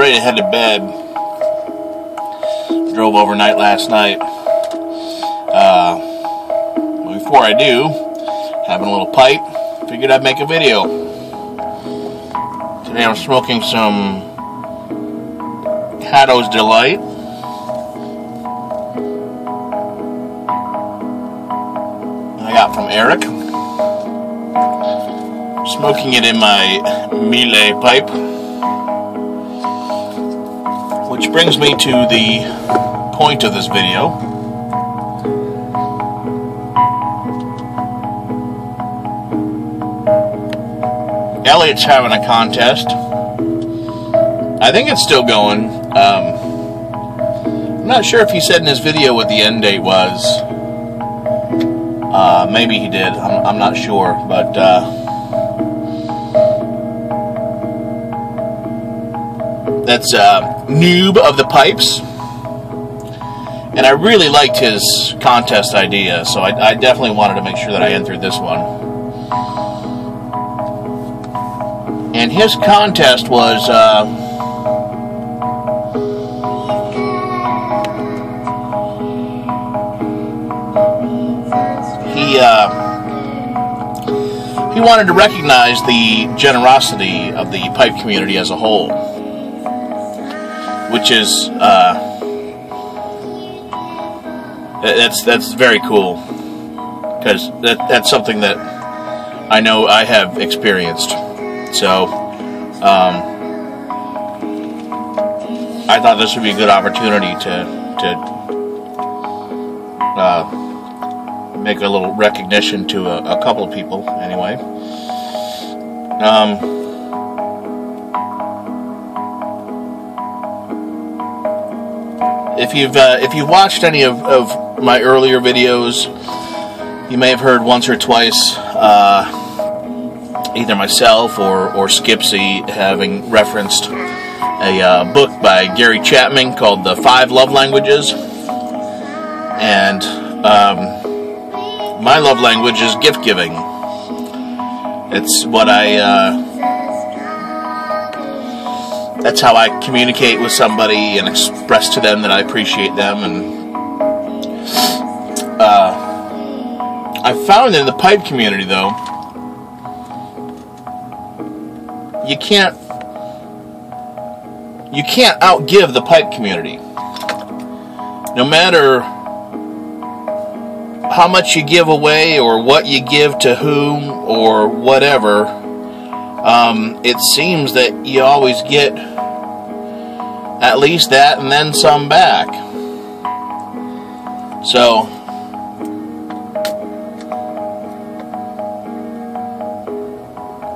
ready to head to bed. Drove overnight last night. Before I do, having a little pipe, figured I'd make a video. Today I'm smoking some Haddo's Delight. I got from Eric. Smoking it in my MIKKO pipe. Which brings me to the point of this video. Elliot's having a contest. I think it's still going. I'm not sure if he said in his video what the end date was. Maybe he did. I'm not sure, but that's Noob of the Pipes, and I really liked his contest idea, so I definitely wanted to make sure that I entered this one. And his contest was he wanted to recognize the generosity of the pipe community as a whole, which is that's very cool, because that's something that I know I have experienced. So I thought this would be a good opportunity to make a little recognition to a couple of people anyway. If you've watched any of my earlier videos, you may have heard once or twice either myself or Skipsy having referenced a book by Gary Chapman called The 5 Love Languages, and my love language is gift giving. It's what that's how I communicate with somebody and express to them that I appreciate them. And I found in the pipe community, though, you can't outgive the pipe community. No matter how much you give away or what you give to whom or whatever, it seems that you always get at least that and then some back. So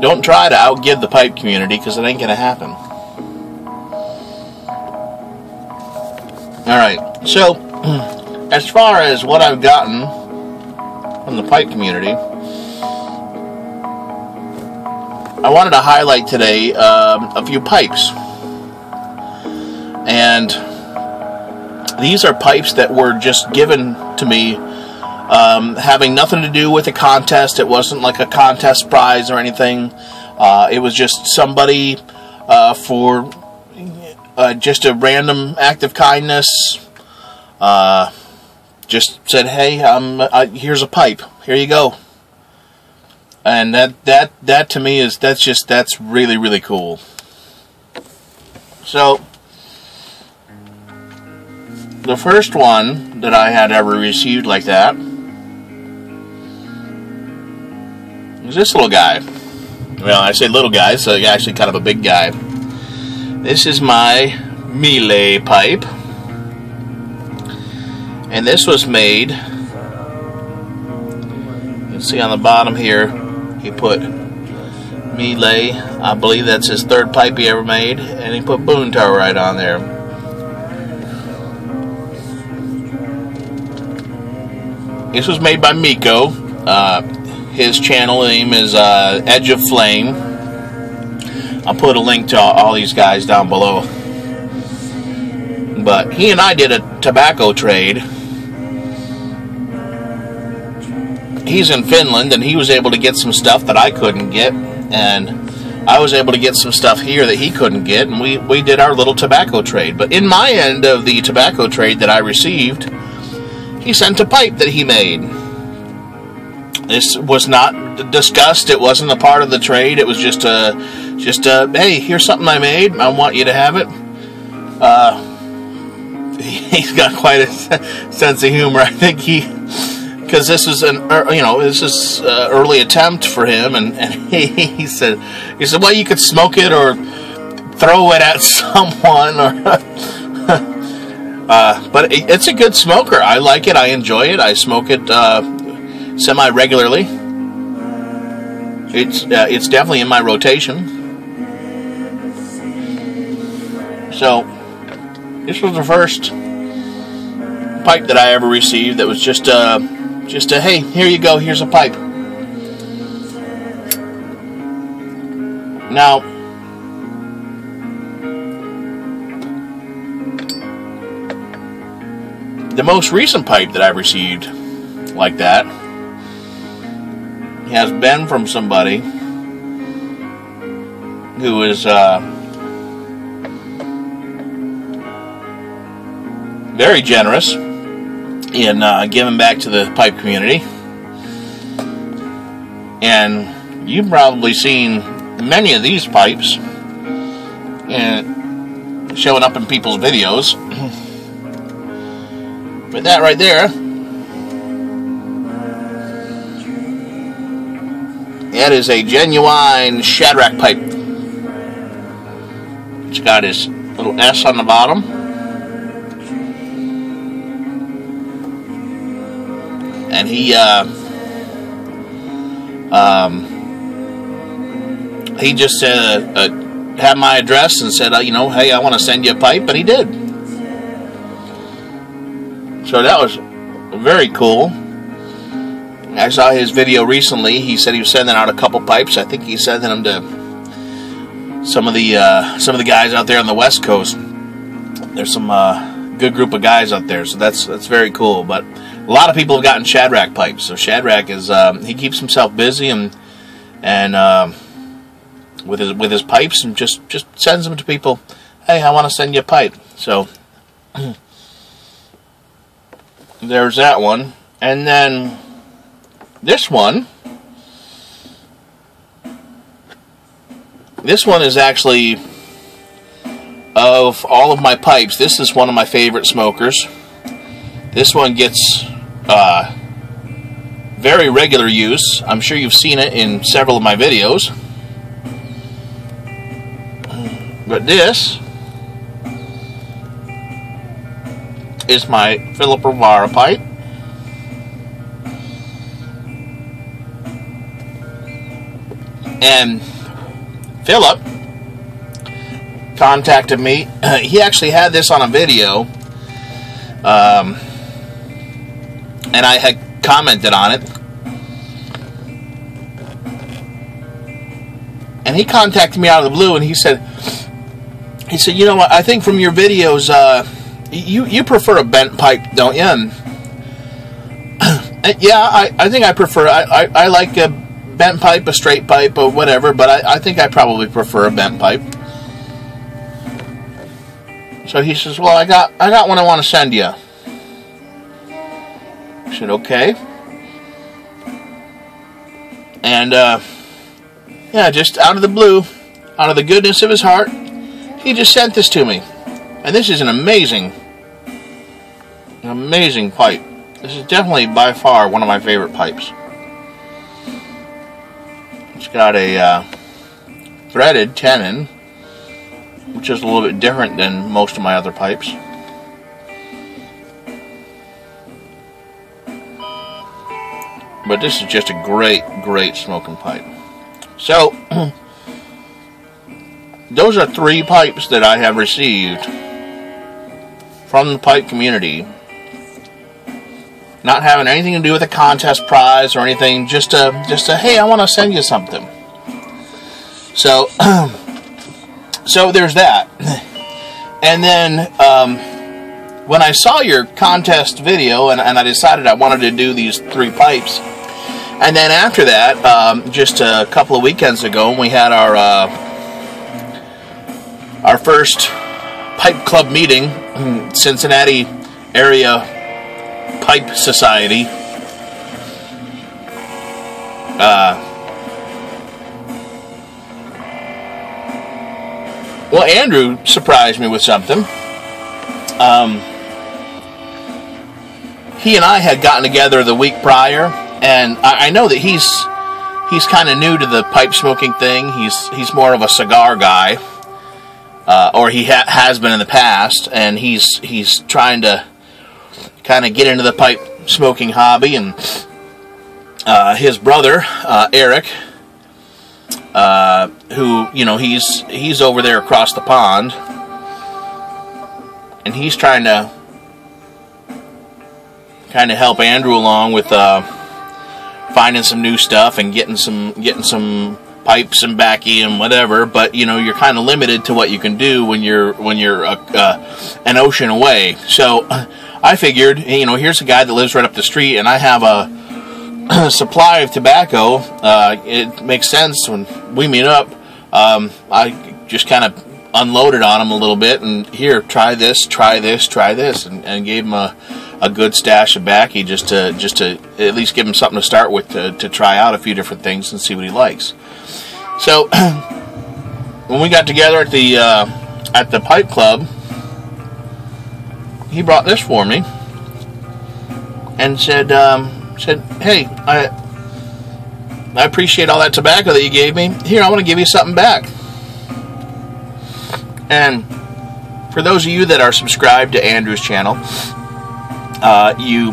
don't try to outgive the pipe community, because it ain't gonna happen. Alright, so as far as what I've gotten from the pipe community, I wanted to highlight today a few pipes. And these are pipes that were just given to me, having nothing to do with a contest. It wasn't like a contest prize or anything. It was just somebody for just a random act of kindness. Just said, "Hey, here's a pipe. Here you go." And that to me that's really, really cool. So the first one that I had ever received like that was this little guy. Well, I say little guy, so he's actually kind of a big guy. This is my MIKKO pipe, and this was made, you can see on the bottom here, he put MIKKO, I believe that's his third pipe he ever made, and he put Boontoe right on there. This was made by MIKKO. His channel name is Edge of Flame. I'll put a link to all these guys down below. But he and I did a tobacco trade. He's in Finland, and he was able to get some stuff that I couldn't get. And I was able to get some stuff here that he couldn't get, and we did our little tobacco trade. But in my end of the tobacco trade that I received, he sent a pipe that he made. This was not discussed. It wasn't a part of the trade. It was just a, hey, here's something I made. I want you to have it. He's got quite a sense of humor. I think because this is this is early attempt for him, and he said, well, you could smoke it or throw it at someone, or but it's a good smoker. I like it. I enjoy it. I smoke it semi-regularly. It's definitely in my rotation. So this was the first pipe that I ever received that was just a hey, here you go, here's a pipe. Now, the most recent pipe that I've received like that has been from somebody who is very generous in giving back to the pipe community. And you've probably seen many of these pipes showing up in people's videos. But that right there, that is a genuine SHAD pipe. It's got his little S on the bottom. And he just had my address and said, hey, I want to send you a pipe, and he did. So that was very cool. I saw his video recently. He said he was sending out a couple pipes. I think he's sending them to some of the guys out there on the West Coast. There's some good group of guys out there, so that's very cool. But a lot of people have gotten SHAD pipes. So SHAD is he keeps himself busy and with his pipes, and just sends them to people. Hey, I want to send you a pipe. So there's that one, and then this one. This one is actually, of all of my pipes, this is one of my favorite smokers. This one gets very regular use. I'm sure you've seen it in several of my videos. But this is my Philip Rivara pipe. And Philip contacted me. He actually had this on a video, and I had commented on it. And he contacted me out of the blue, and he said, you know what? I think from your videos, you prefer a bent pipe, don't you? And yeah, I think I prefer. I like a bent pipe, a straight pipe, or whatever, but I think I probably prefer a bent pipe. So he says, well, I got one I want to send you. I said, okay. And yeah, just out of the blue, out of the goodness of his heart, he just sent this to me. And this is an amazing pipe. This is definitely by far one of my favorite pipes. It's got a threaded tenon, which is a little bit different than most of my other pipes. But this is just a great smoking pipe. So, those are 3 pipes that I have received from the pipe community. Not having anything to do with a contest prize or anything, just a hey, I want to send you something. So, so there's that. And then when I saw your contest video, and I decided I wanted to do these 3 pipes, And then after that, just a couple of weekends ago, we had our first pipe club meeting, Cincinnati Area Pipe Society. Well, Andrew surprised me with something. He and I had gotten together the week prior, and I know that he's kind of new to the pipe smoking thing. He's more of a cigar guy, or he has been in the past, and he's trying to kind of get into the pipe smoking hobby. And his brother Eric, who, you know, he's over there across the pond, and he's trying to kind of help Andrew along with finding some new stuff and getting some pipes and backy and whatever. But you know, you're kind of limited to what you can do when you're an ocean away. So I figured, you know, here's a guy that lives right up the street, and I have a supply of tobacco. It makes sense when we meet up. I just kind of unloaded on him a little bit, and here, try this, and gave him a good stash of backy just to at least give him something to start with, to try out a few different things and see what he likes. So when we got together at the pipe club, he brought this for me and said, "Hey, I appreciate all that tobacco that you gave me. Here, I want to give you something back." And for those of you that are subscribed to Andrew's channel, you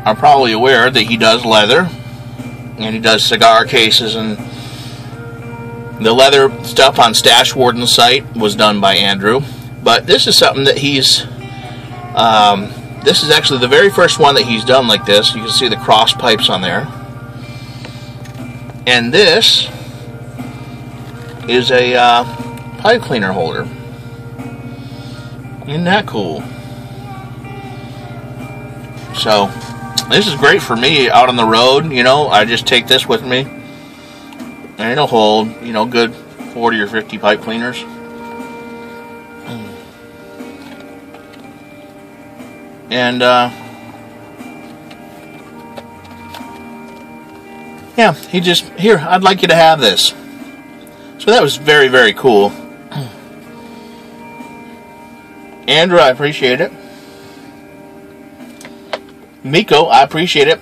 are probably aware that he does leather, and he does cigar cases, and the leather stuff on Stash Warden's site was done by Andrew. But this is something that this is actually the very first one that he's done like this. You can see the cross pipes on there. And this is a pipe cleaner holder. Isn't that cool? So this is great for me out on the road. You know, I just take this with me, and it'll hold, you know, good 40 or 50 pipe cleaners. And yeah, he just, here, I'd like you to have this. So that was very, very cool. Andrew, I appreciate it. MIKKO, I appreciate it.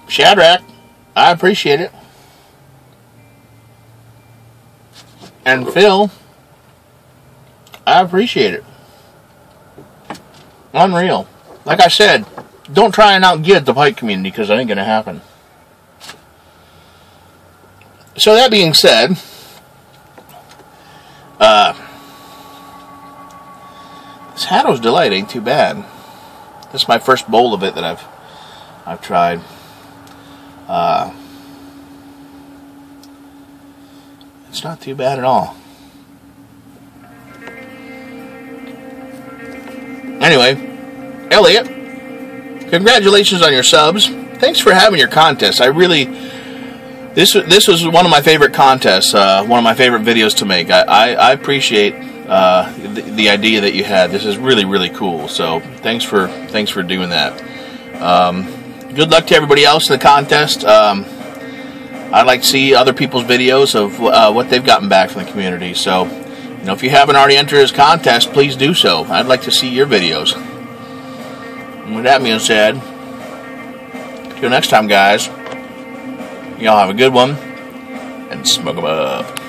Shadrach, I appreciate it. And Phil, I appreciate it. Unreal. Like I said, don't try and outgive the pipe community, because that ain't going to happen. So that being said, this Haddo's Delight ain't too bad. This is my first bowl of it that I've tried. It's not too bad at all. Anyway, Elliot, congratulations on your subs. Thanks for having your contest. I really, this was one of my favorite contests, one of my favorite videos to make. I appreciate the idea that you had. This is really, really cool. So thanks for doing that. Good luck to everybody else in the contest. I'd like to see other people's videos of what they've gotten back from the community. So, you know, if you haven't already entered this contest, please do so. I'd like to see your videos. And with that being said, till next time, guys, y'all have a good one, and smoke 'em up.